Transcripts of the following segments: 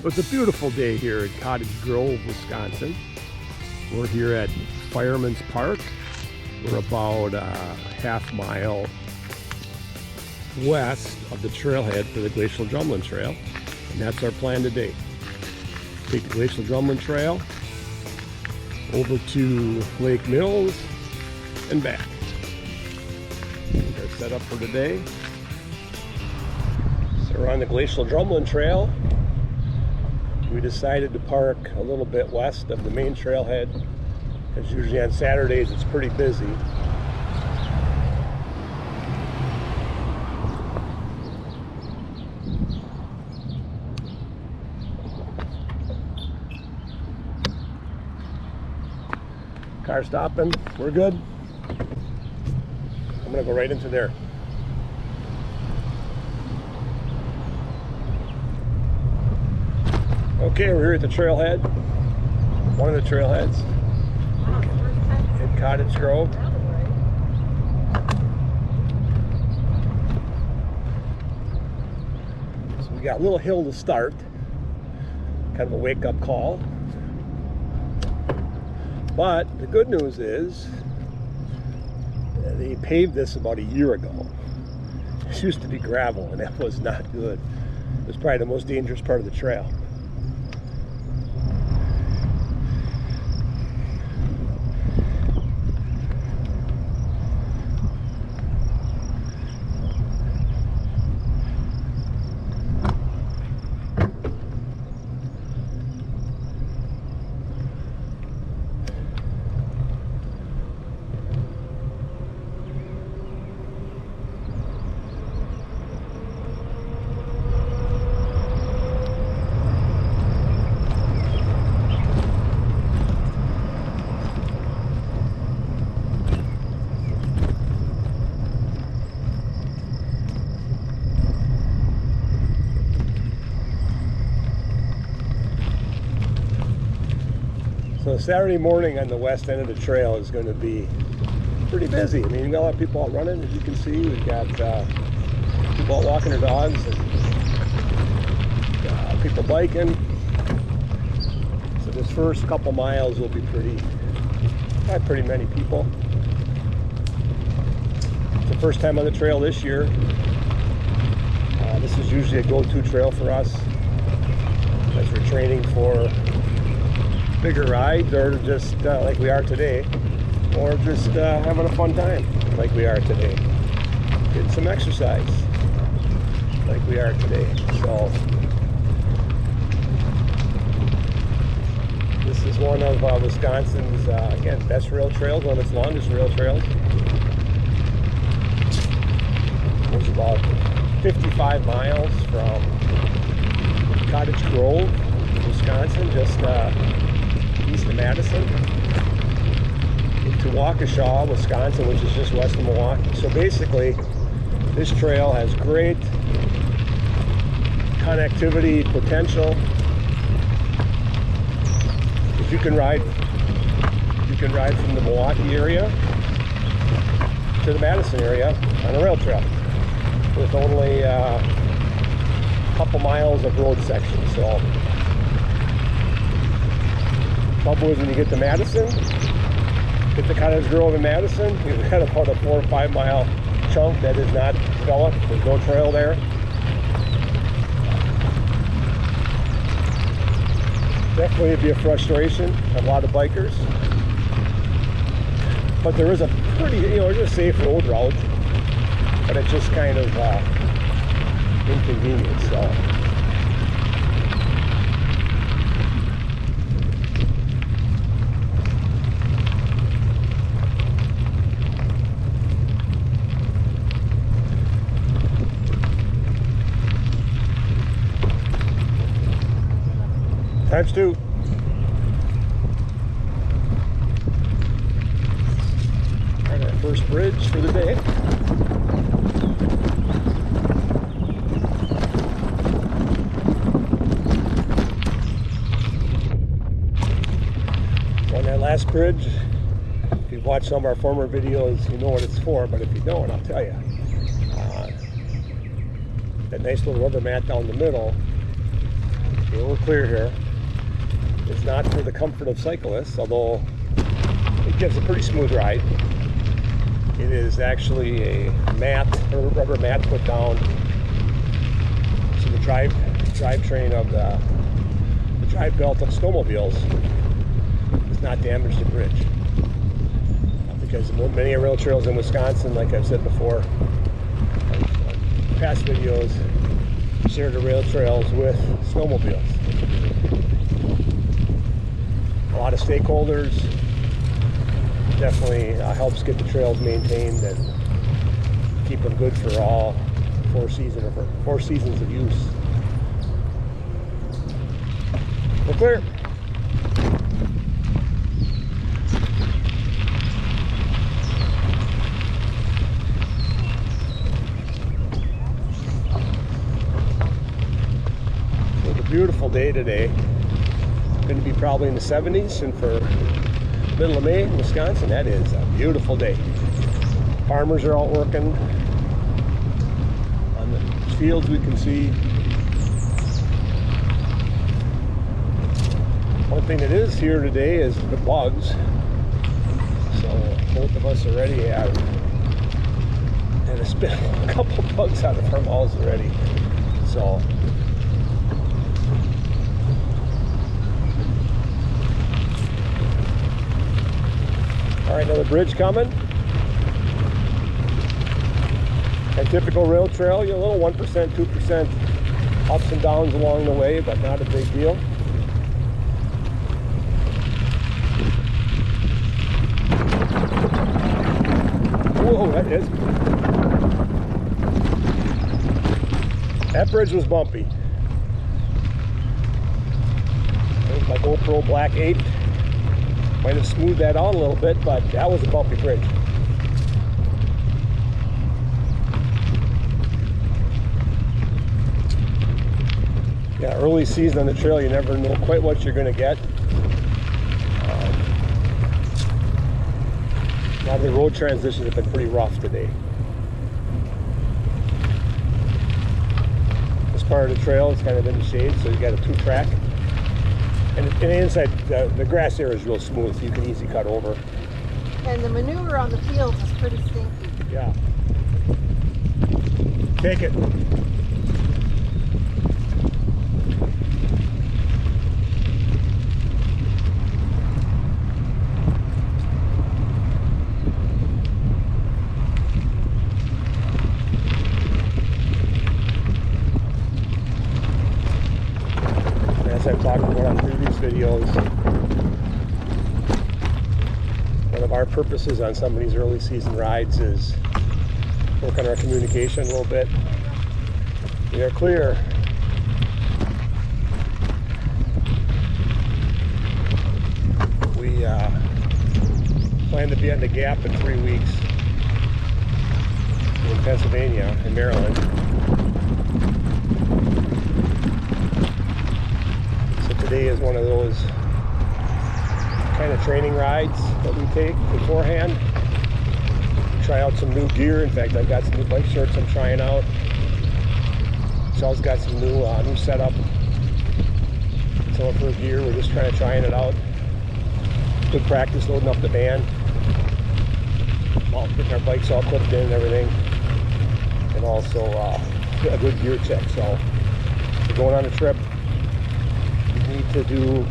It's a beautiful day here in Cottage Grove, Wisconsin. We're here at Fireman's Park. We're about a half mile west of the trailhead for the Glacial Drumlin Trail. And that's our plan today. Take the Glacial Drumlin Trail over to Lake Mills and back. We're set up for today. So we're on the Glacial Drumlin Trail. We decided to park a little bit west of the main trailhead, because usually on Saturdays it's pretty busy. Car stopping, we're good. I'm gonna go right into there. Okay, we're here at the trailhead, one of the trailheads in Cottage Grove. So we got a little hill to start, kind of a wake-up call. But the good news is they paved this about a year ago. It used to be gravel, and that was not good. It was probably the most dangerous part of the trail. So Saturday morning on the west end of the trail is going to be pretty busy. I mean, we've got a lot of people out running, as you can see. We've got people out walking their dogs, and people biking. So this first couple miles will be not pretty many people. It's the first time on the trail this year. This is usually a go-to trail for us as we're training for bigger rides, or just like we are today, or just having a fun time like we are today, getting some exercise like we are today. So this is one of Wisconsin's again, best rail trails, one of its longest rail trails. It's about 55 miles from Cottage Grove, Wisconsin, just east of Madison, to Waukesha, Wisconsin, which is just west of Milwaukee. So basically, this trail has great connectivity potential. If you can ride from the Milwaukee area to the Madison area on a rail trail with only a couple miles of road section. So trouble is when you get to Madison, get to Cottage Grove in Madison, you've got about a 4 or 5 mile chunk that is not developed. There's no trail there. Definitely it'd be a frustration of a lot of bikers. But there is a pretty, it's a safe road route, but it's just kind of inconvenient. So. Times 2. And our first bridge for the day. On that last bridge, if you've watched some of our former videos, you know what it's for, but if you don't, I'll tell you. That nice little rubber mat down the middle a little clear here. It's not for the comfort of cyclists, although it gives a pretty smooth ride. It is actually a mat, or rubber mat put down, so the drivetrain of the drive belt of snowmobiles does not damage the bridge. Because many rail trails in Wisconsin, like I've said before, on past videos, share the rail trails with snowmobiles. A lot of stakeholders. Definitely helps get the trails maintained and keep them good for all four seasons of use. We're clear. It's a beautiful day today. Going to be probably in the 70s, and for middle of May in Wisconsin, that is a beautiful day. Farmers are out working. On the fields we can see. One thing that is here today is the bugs. So both of us already have and it's been a couple bugs out of our mouths already. So all right, another bridge coming. A typical rail trail, you know, a little 1%, 2% ups and downs along the way, but not a big deal. Whoa, that bridge was bumpy. There's my GoPro Black 8. Might have smoothed that out a little bit, but that was a bumpy bridge. Yeah, early season on the trail, you never know quite what you're going to get. A lot of the road transitions have been pretty rough today. This part of the trail is kind of in the shade, so you got a 2-track. And inside, the grass area is real smooth, so you can easily cut over. And the manure on the fields is pretty stinky. Yeah. Take it. As I've talked about on previous videos, one of our purposes on some of these early season rides is work on our communication a little bit. We are clear. We plan to be on the Gap in 3 weeks in Pennsylvania and Maryland. Today is one of those kind of training rides that we take beforehand. Try out some new gear. In fact, I've got some new bike shorts I'm trying out. Michelle's got some new setup. Some of her gear, we're just trying it out. Good practice loading up the van. Getting our bikes all clipped in and everything. And also a good gear check. So we're going on a trip. Need to do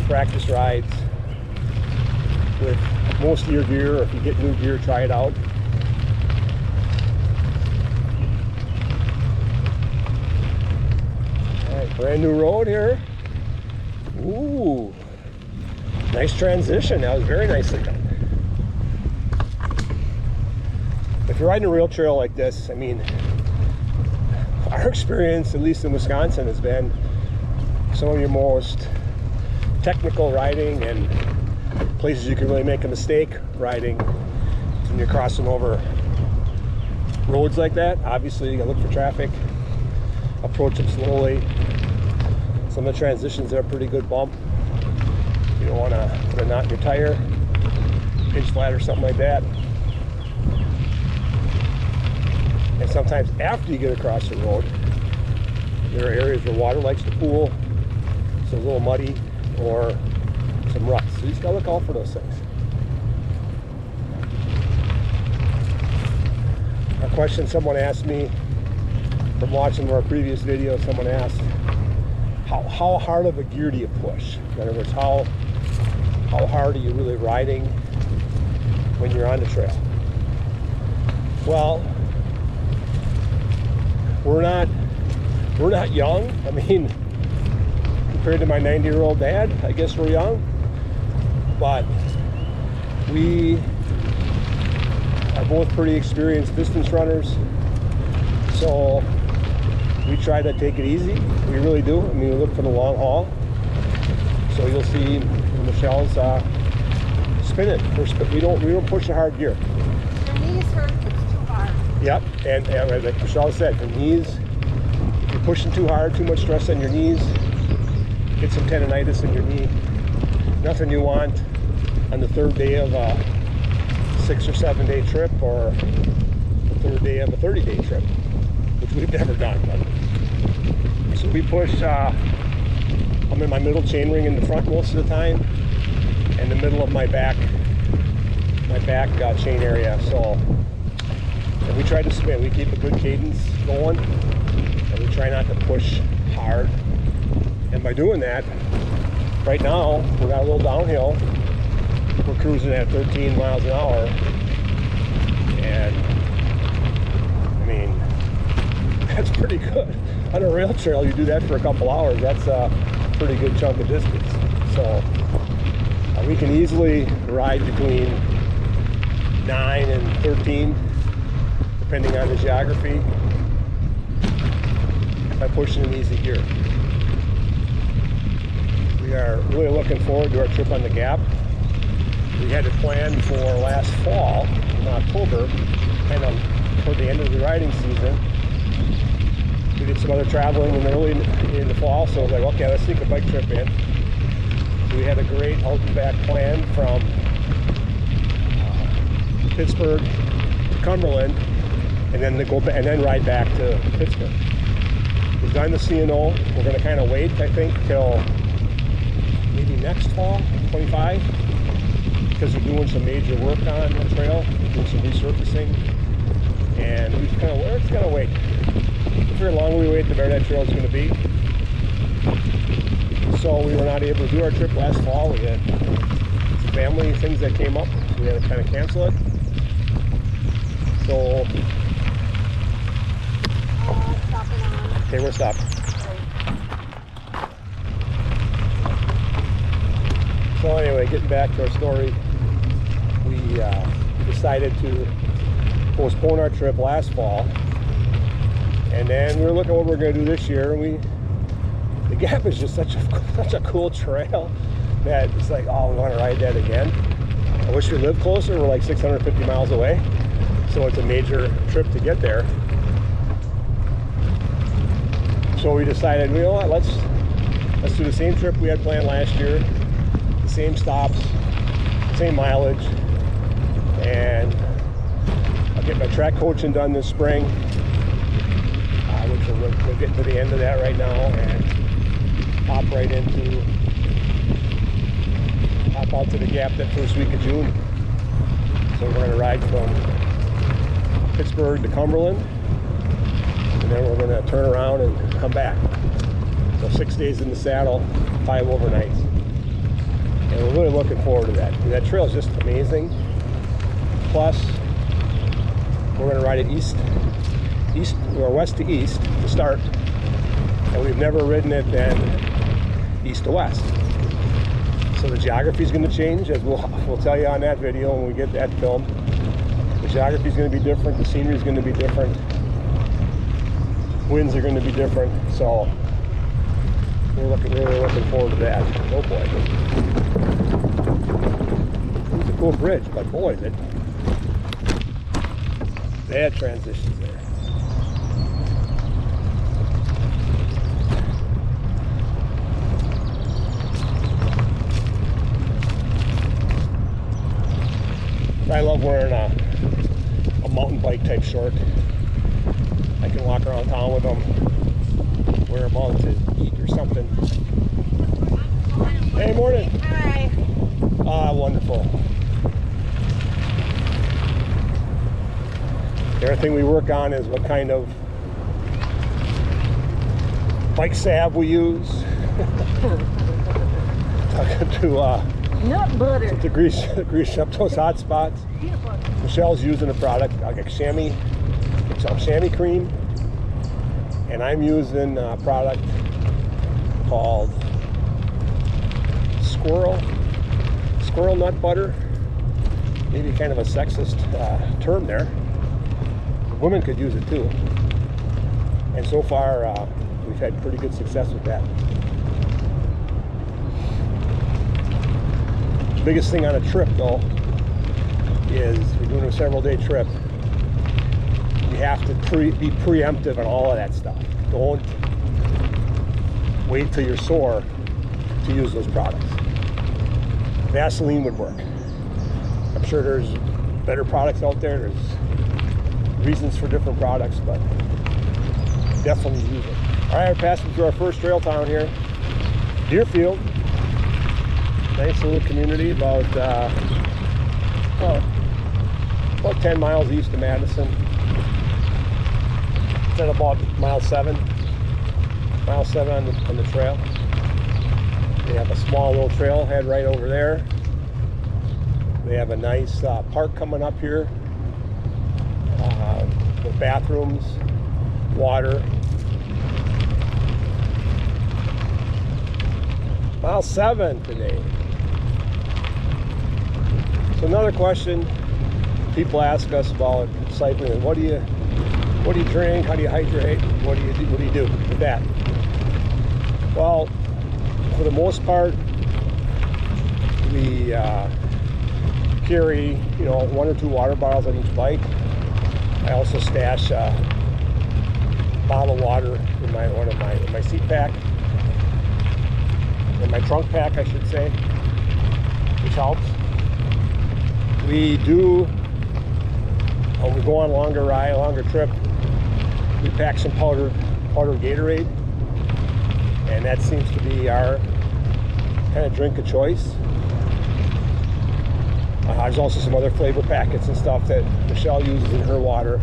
practice rides with most of your gear, or if you get new gear, try it out. All right, brand new road here. Ooh, nice transition. That was very nicely done. If you're riding a rail trail like this, I mean, our experience, at least in Wisconsin, has been some of your most technical riding and places you can really make a mistake riding when you're crossing over roads like that. Obviously, you gotta look for traffic, approach them slowly. Some of the transitions are a pretty good bump. You don't want to put a knot in your tire, pinch flat or something like that. And sometimes after you get across the road, There are areas where water likes to pool, so it's a little muddy, or some ruts. So you just gotta look out for those things. A question someone asked me from watching our previous video, someone asked, how hard of a gear do you push? In other words, how hard are you really riding when you're on the trail? Well, we're not young. I mean, compared to my 90-year-old dad, I guess we're young. But we are both pretty experienced distance runners. So we try to take it easy. We really do. I mean, we look for the long haul. So you'll see Michelle's spinning. We don't push the hard gear. Your knees hurt if it's too hard. Yep, and like Michelle said, the knees, if you're pushing too hard, too much stress on your knees, get some tendonitis in your knee. Nothing you want on the third day of a 6 or 7 day trip, or the third day of a 30-day trip, which we've never done. So we push, I'm in my middle chain ring in the front most of the time, and the middle of my back chain area. So, and we try to spin. We keep a good cadence going, and we try not to push hard. And by doing that, right now we got a little downhill. We're cruising at 13 miles an hour, and I mean, that's pretty good. On a rail trail, you do that for a couple hours, that's a pretty good chunk of distance. So we can easily ride between 9 and 13, depending on the geography, by pushing an easy gear. We are really looking forward to our trip on the Gap. We had it planned for last fall, in October, kind of toward the end of the riding season. We did some other traveling early in the fall, so I was like, okay, let's sneak a bike trip in. So we had a great out and back plan from Pittsburgh to Cumberland, and then ride back to Pittsburgh. We've done the C&O. We're going to kind of wait, I think, till maybe next fall, 25, because we're doing some major work on the trail, doing some resurfacing, and we're just going to wait. The longer we wait, the better that trail is going to be. So we were not able to do our trip last fall. We had some family things that came up, so we had to kind of cancel it. So, okay, we're stopping. So anyway, getting back to our story, we decided to postpone our trip last fall, and then we were looking at what we're going to do this year, and the Gap is just such a cool trail that it's like, oh, we want to ride that again. I wish we lived closer. We're like 650 miles away, so it's a major trip to get there. So we decided, you know what, let's do the same trip we had planned last year, the same stops, same mileage, and I'll get my track coaching done this spring, which we're getting to the end of that right now, and hop out to the Gap that first week of June. So we're going to ride from Pittsburgh to Cumberland, and then we're going to turn around and come back. So 6 days in the saddle, 5 overnights. And we're really looking forward to that. That trail is just amazing. Plus, we're going to ride it west to east to start. And we've never ridden it then east to west. So the geography is going to change, as we'll tell you on that video when we get that filmed. The geography is going to be different. The scenery is going to be different. Winds are going to be different. So we're really looking forward to that. Oh boy. It's a cool bridge, but boy, bad transitions there. I love wearing a mountain bike type short. I can walk around town with them we're about to eat or something. Hey, morning. Hi. Ah, wonderful. The other thing we work on is what kind of bike salve we use. Talking to Nut butter. to grease up those hot spots. Peanut butter. Michelle's using a product like chamois cream, and I'm using a product called squirrel nut butter. Maybe kind of a sexist term there. Women could use it too, and so far we've had pretty good success with that. Biggest thing on a trip though is we're doing a several-day trip. You have to be preemptive on all of that stuff. Don't wait till you're sore to use those products. Vaseline would work. I'm sure there's better products out there. There's reasons for different products, but definitely use it. All right, we're passing through our first trail town here, Deerfield. Nice little community, about 10 miles east of Madison. It's at about mile 7 on the trail. They have a small little trailhead right over there. They have a nice park coming up here with bathrooms, water. Mile 7 today. So another question people ask us about cycling: what do you drink? How do you hydrate? What do you do with that? Well, for the most part, we carry 1 or 2 water bottles on each bike. I also stash a bottle of water in my seat pack, in my trunk pack, I should say, which helps. We do, when we go on a longer trip, we pack some powdered Gatorade, and that seems to be our kind of drink of choice. There's also some other flavor packets and stuff that Michelle uses in her water.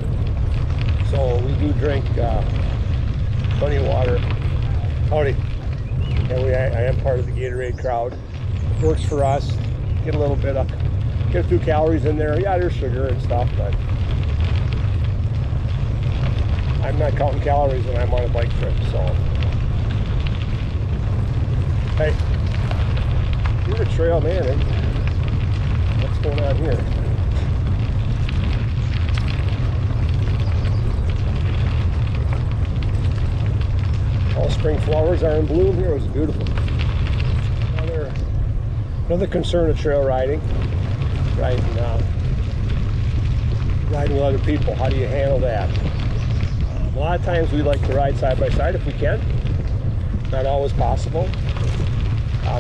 So we do drink plenty of water. Howdy. And I am part of the Gatorade crowd. Works for us. Get a few calories in there. Yeah, there's sugar and stuff, but I'm not counting calories when I'm on a bike trip, so. Hey, you're a trail man, eh? What's going on here? All spring flowers are in bloom here. It was beautiful. Another concern of trail riding with other people. How do you handle that? A lot of times we like to ride side by side if we can. Not always possible.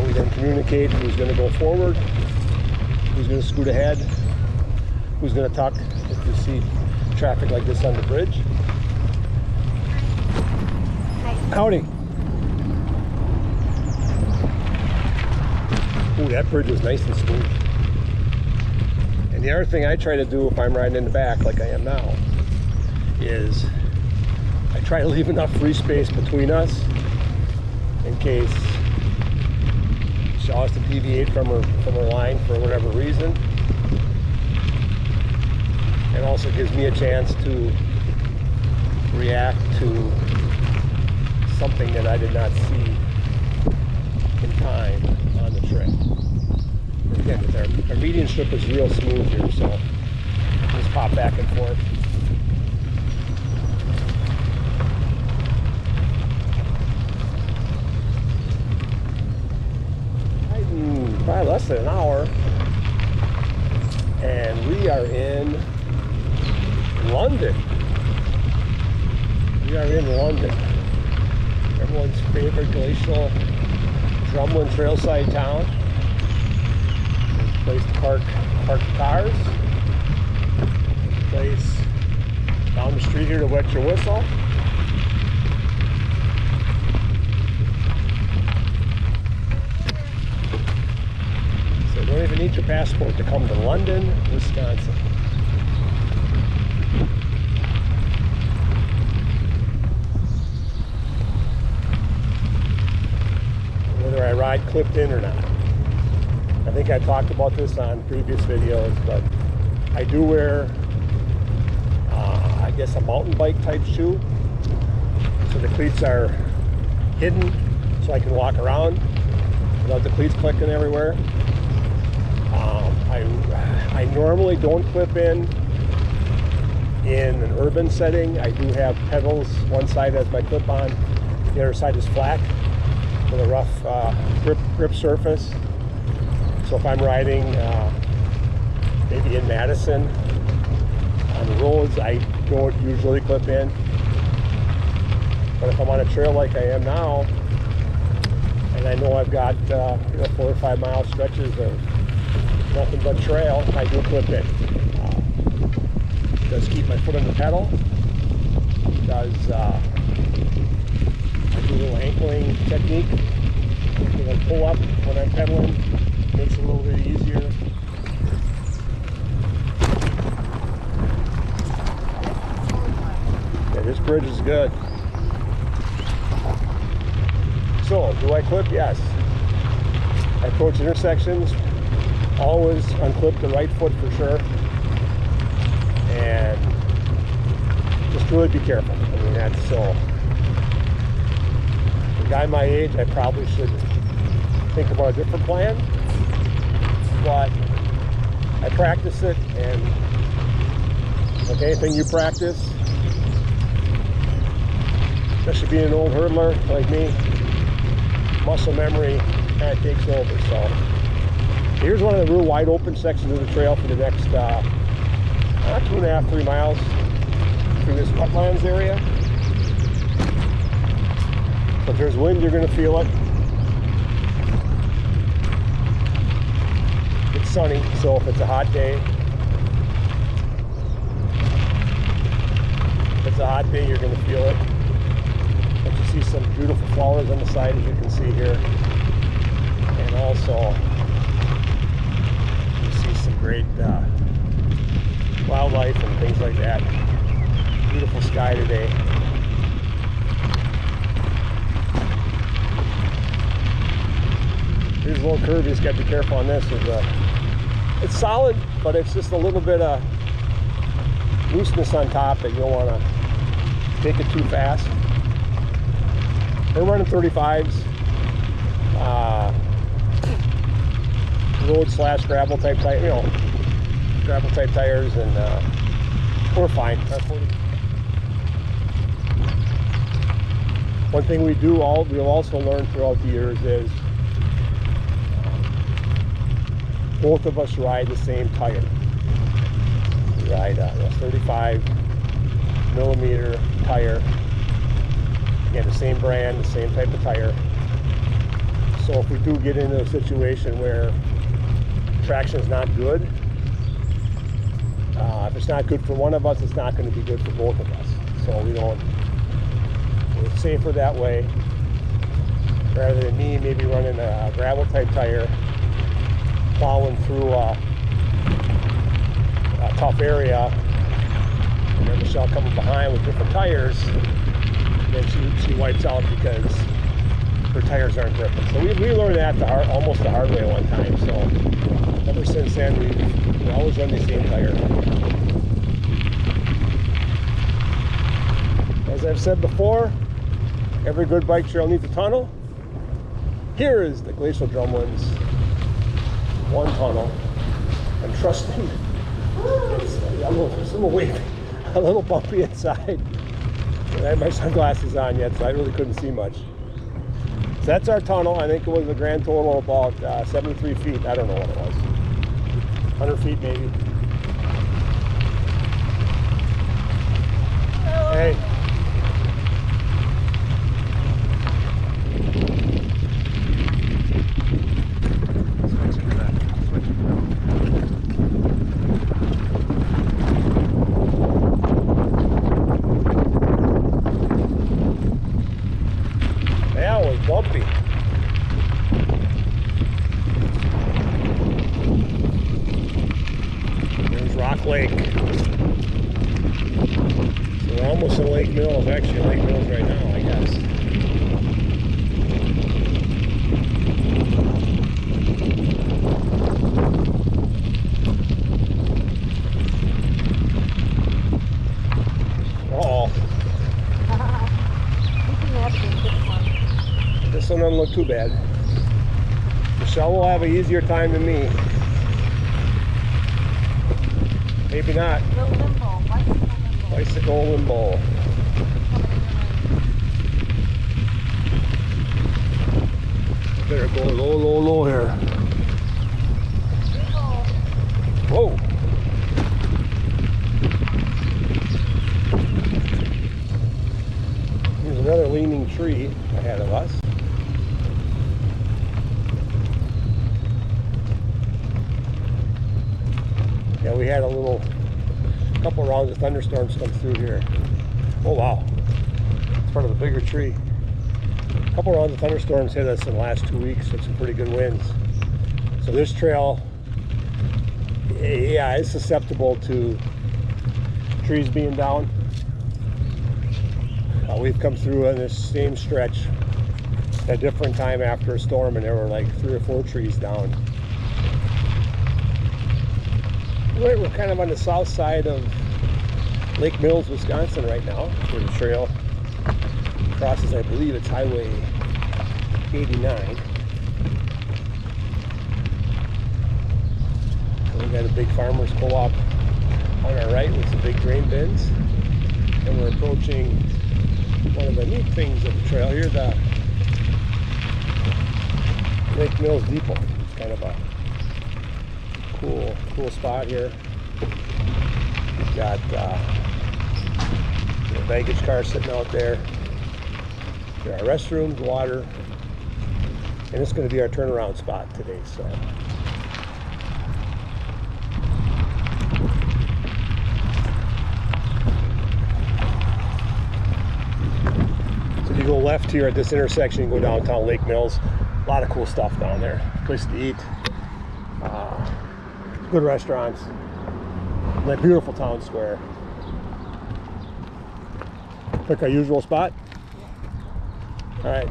We then communicate who's going to go forward, who's going to scoot ahead, who's going to tuck if you see traffic like this on the bridge. Howdy. Ooh, that bridge was nice and smooth. And the other thing I try to do if I'm riding in the back like I am now is I try to leave enough free space between us in case she has to deviate from her line for whatever reason. It also gives me a chance to react to something that I did not see in time on the trip. Again, our median strip is real smooth here, so just pop back and forth. Probably less than an hour, and we are in London. Everyone's favorite glacial Drumlin trailside town. Place to park cars. Place down the street here to wet your whistle. need your passport to come to London, Wisconsin. Whether I ride clipped in or not. I think I talked about this on previous videos, but I do wear, I guess, a mountain bike type shoe. So the cleats are hidden so I can walk around without the cleats clicking everywhere. I normally don't clip in an urban setting. I do have pedals. One side has my clip on, the other side is flat with a rough grip surface. So if I'm riding maybe in Madison on the roads, I don't usually clip in. But if I'm on a trail like I am now, and I know I've got 4 or 5 mile stretches of nothing but trail, I do clip in. Does keep my foot on the pedal. Does I do a little ankling technique. Pull up when I'm pedaling. Makes it a little bit easier. Yeah, this bridge is good. So, do I clip? Yes. I approach intersections, always unclip the right foot for sure. And just really be careful. I mean, that's so. For a guy my age, I probably should think about a different plan. But I practice it, and like anything you practice, especially being an old hurdler like me, muscle memory kind of takes over. So here's one of the real wide open sections of the trail for the next 2.5, 3 miles through this wetlands area. If there's wind, you're going to feel it. It's sunny, so if it's a hot day, you're going to feel it. But you see some beautiful flowers on the side, as you can see here. And also, you see some great wildlife and things like that. Beautiful sky today. Here's a little curve, you just got to be careful on this. It's solid, but it's just a little bit of looseness on top that you don't want to take it too fast. We're running 35s, road / gravel type tires, gravel type tires, and we're fine. One thing we'll also learn throughout the years is both of us ride the same tire. We ride a 35 millimeter tire. Again, the same brand, the same type of tire. So if we do get into a situation where traction is not good, if it's not good for one of us, it's not going to be good for both of us. So we're safer that way. Rather than me maybe running a gravel type tire, plowing through a tough area, and then Michelle coming behind with different tires, and then she wipes out because her tires aren't gripping. So we learned that almost the hard way one time. So ever since then, we always run the same tire. As I've said before, every good bike trail needs a tunnel. Here is the Glacial Drumlins one tunnel. I'm trusting it's a little bumpy inside. I had my sunglasses on yet, so I really couldn't see much. So that's our tunnel. I think it was a grand total of about 73 feet. I don't know what it was. 100 feet maybe. Hey. That was bumpy. Duck Lake. So we're almost in Lake Mills, actually Lake Mills right now, I guess. This one doesn't look too bad. Michelle will have an easier time than me. Maybe not. Bicycle limbo. Better go low, low, low here. Whoa. Here's another leaning tree ahead of us. Yeah, we had a couple rounds of thunderstorms come through here. Oh wow, it's part of a bigger tree. A couple rounds of thunderstorms hit us in the last 2 weeks with some pretty good winds. So this trail, yeah, is susceptible to trees being down. We've come through on this same stretch at a different time after a storm, and there were like 3 or 4 trees down. We're kind of on the south side of Lake Mills, Wisconsin right now, where the trail crosses, I believe it's Highway 89. We got a big farmer's co-op on our right with some big grain bins, and we're approaching one of the neat things of the trail here, the Lake Mills Depot. It's kind of a cool spot here. We've got a baggage car sitting out there. There are restrooms, water, and it's going to be our turnaround spot today. So if you go left here at this intersection, go downtown Lake Mills. A lot of cool stuff down there. Place to eat. Good restaurants. That beautiful town square. Pick our usual spot. All right.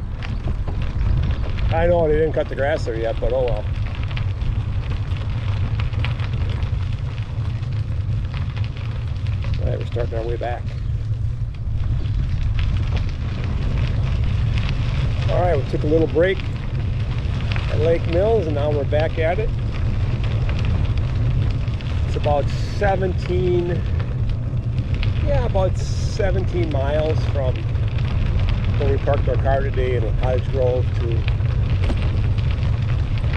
I know they didn't cut the grass there yet, but oh well. All right, we're starting our way back. All right, we took a little break at Lake Mills, and now we're back at it. It's about 17 miles from where we parked our car today in Cottage Grove to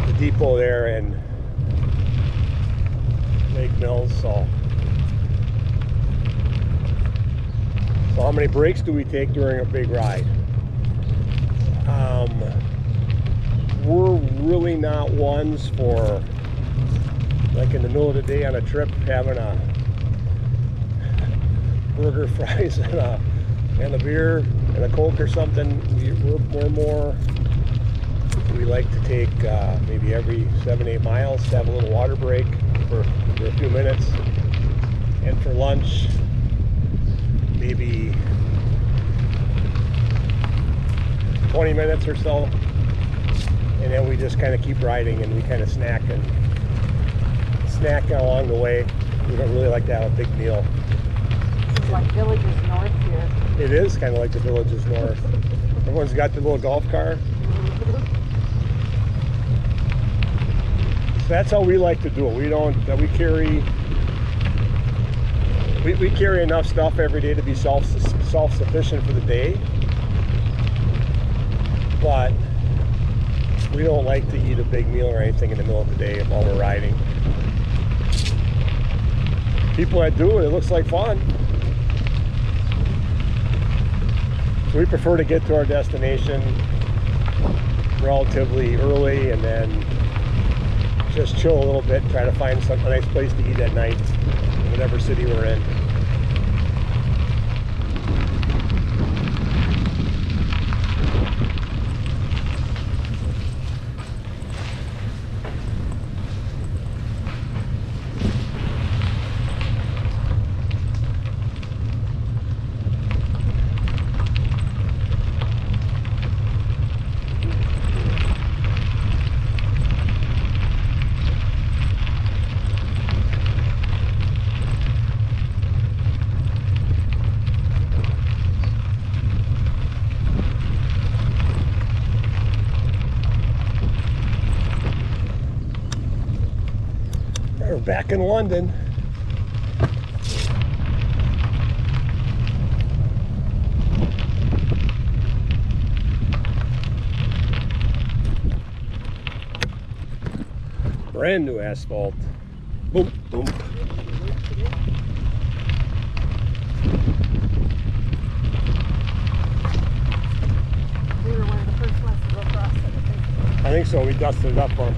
the depot there in Lake Mills. So how many breaks do we take during a big ride? We're really not ones for, like in the middle of the day on a trip, having a burger, fries, and a beer and a Coke or something. We're more, we like to take maybe every 7-8 miles to have a little water break for a few minutes, and for lunch maybe 20 minutes or so, and then we just kind of keep riding, and we kind of snack along the way. We don't really like to have a big meal. It's like Villages North here. It is kind of like the Villages North. Everyone's got their little golf car. So that's how we like to do it. We carry enough stuff every day to be self-sufficient for the day, but we don't like to eat a big meal or anything in the middle of the day while we're riding. People that do it, it looks like fun. So we prefer to get to our destination relatively early and then just chill a little bit and try to find a nice place to eat at night in whatever city we're in. back in London. Brand new asphalt. Boom, boom. We were one of the first ones to go across it, I think. I think so. We dusted it up for him.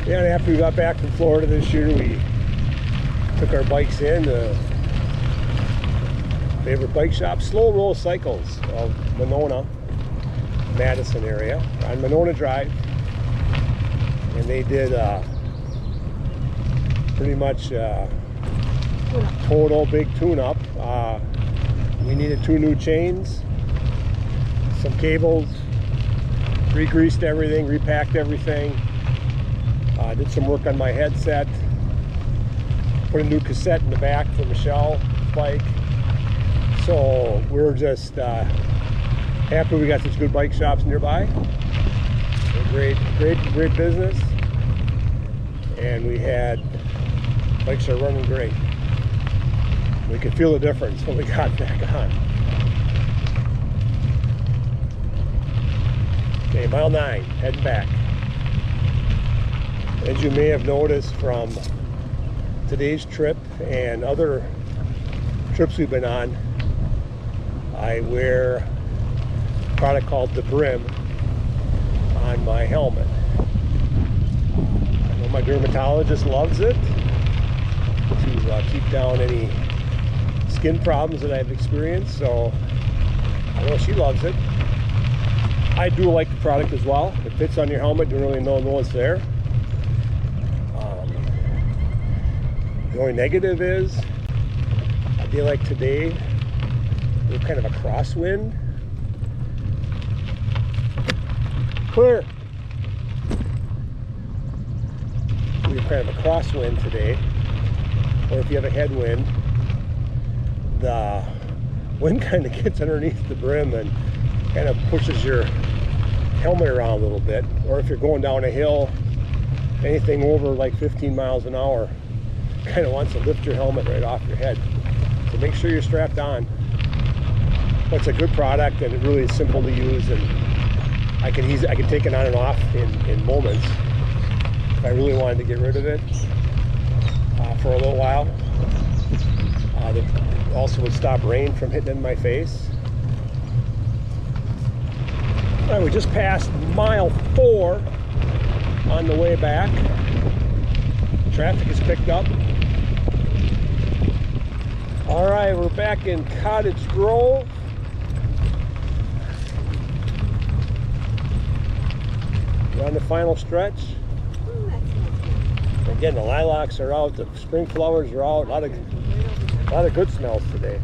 Yeah, and after we got back from Florida this year, we took our bikes in to favorite bike shop, Slow Roll Cycles of Monona, Madison area, on Monona Drive. And they did pretty much total big tune-up. We needed 2 new chains, some cables, re-greased everything, repacked everything. Did some work on my headset, put a new cassette in the back for Michelle's bike. So we're just happy we got such good bike shops nearby. They're great business, and we had bikes are running great. We could feel the difference when we got back on. Okay, mile 9, heading back. As you may have noticed from today's trip and other trips we've been on, I wear a product called the Brim on my helmet. I know my dermatologist loves it to keep down any skin problems that I've experienced, so I know she loves it. I do like the product as well. It fits on your helmet, you don't really know it's there. The only negative is, a day like today, we're kind of a crosswind. Clear. We're kind of a crosswind today, or if you have a headwind, the wind kind of gets underneath the brim and kind of pushes your helmet around a little bit. Or if you're going down a hill, anything over like 15 miles an hour, kind of wants to lift your helmet right off your head. So make sure you're strapped on. But it's a good product, and it really is simple to use, and I can take it on and off in moments if I really wanted to get rid of it for a little while. That also would stop rain from hitting in my face. All right, we just passed mile 4 on the way back. Traffic is picked up. All right, we're back in Cottage Grove. We're on the final stretch. Again, the lilacs are out, the spring flowers are out. A lot of good smells today.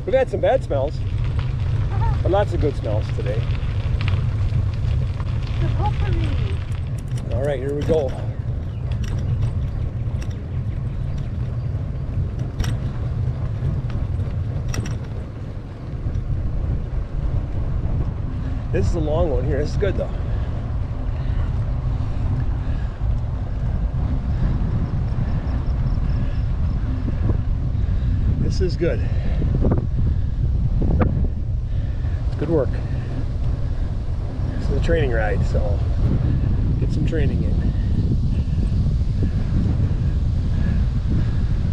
We've had some bad smells, but lots of good smells today. All right, here we go. This is a long one here. This is good though. This is good. It's good work. This is a training ride, so get some training in.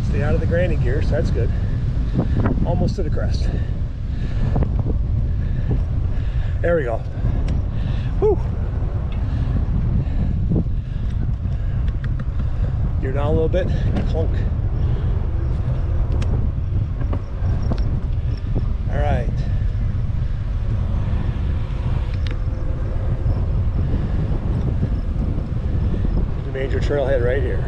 Stay out of the granny gear, so that's good. Almost to the crest. There we go. Whew. Gear down a little bit. Clunk. All right. The major trailhead right here.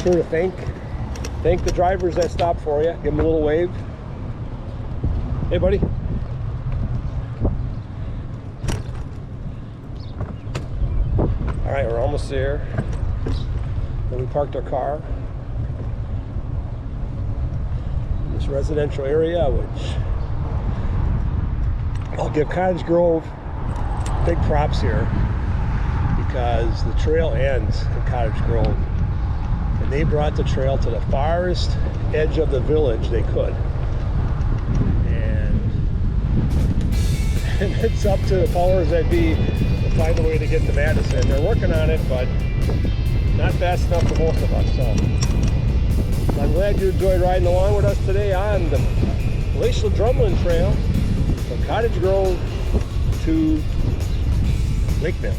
sure to thank the drivers that stopped for you. Give them a little wave. Hey, buddy. All right, we're almost there. Then we parked our car in this residential area, which I'll give Cottage Grove big props here because the trail ends in Cottage Grove. And they brought the trail to the farthest edge of the village they could. And it's up to the powers that be to find a way to get to Madison. They're working on it, but not fast enough for both of us. So I'm glad you enjoyed riding along with us today on the Glacial Drumlin Trail from Cottage Grove to Lake Mill.